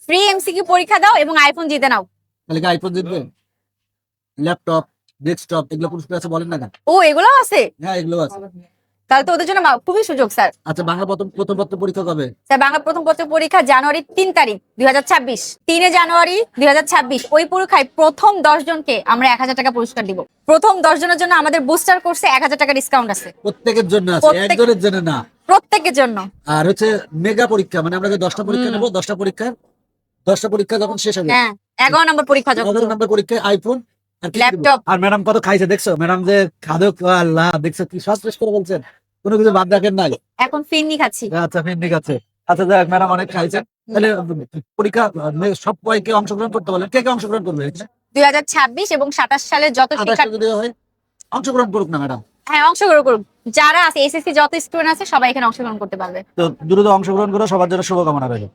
Free MCQ পরীক্ষা দাও এবং আইফোন জিতে নাও। তাহলে কি আইফোন জিতবে? ল্যাপটপ, ডেস্কটপ এগুলো পুরস্কার আছে বলেন না কেন? ও এগুলো আছে? হ্যাঁ এগুলো আছে। তাহলে তো ওদের জন্য খুবই সুযোগ স্যার। আচ্ছা বাংলা প্রথম পত্র পরীক্ষা কবে? স্যার বাংলা প্রথম পত্রের পরীক্ষা জানুয়ারি 3 তারিখ 2026, 3 জানুয়ারি 2026। ওই পরীক্ষায় প্রথম 10 জনকে আমরা 1000 টাকা পুরস্কার দিব। প্রথম 10 জনের জন্য আমাদের বুস্টার কোর্সে 1000 টাকা ডিসকাউন্ট আছে। প্রত্যেকের জন্য আছে, একজনের জন্য না। প্রত্যেকের জন্য। আর হচ্ছে মেগা পরীক্ষা, মানে আমরা 10টা পরীক্ষা নেব, 10টা পরীক্ষা যখন শেষ হবে, হ্যাঁ 11 নম্বর পরীক্ষা যখন 11 নম্বর পরীক্ষায় আইফোন আর কি দিব? ল্যাপটপ। আর ম্যাডাম কত খাইছে দেখছো? ম্যাডাম যে খাদক, আল্লাহ দেখছো কি সব শেষ করে বলছেন, কোনো কিছু বাদ রাখেন নাই। এখন ফিরনি খাচ্ছি। আচ্ছা ঠিক আছে। আচ্ছা যাক, ম্যাডাম অনেক খাইছেন। তাহলে পরীক্ষা সব কে অংশগ্রহণ করতে বলেন, কে অংশগ্রহণ করবে? 2026 এবং 27 সালের যত 28 শিক্ষার্থী যদি হয় অংশগ্রহণ করুক না ম্যাডাম। হ্যাঁ অংশগ্রহণ করুক, যারা আছে এসএসসি যত স্টুডেন্ট আছে সবাই এখানে অংশগ্রহণ করতে পারবে। তো দ্রুত অংশগ্রহণ করে সবার জন্য শুভকামনা রইল।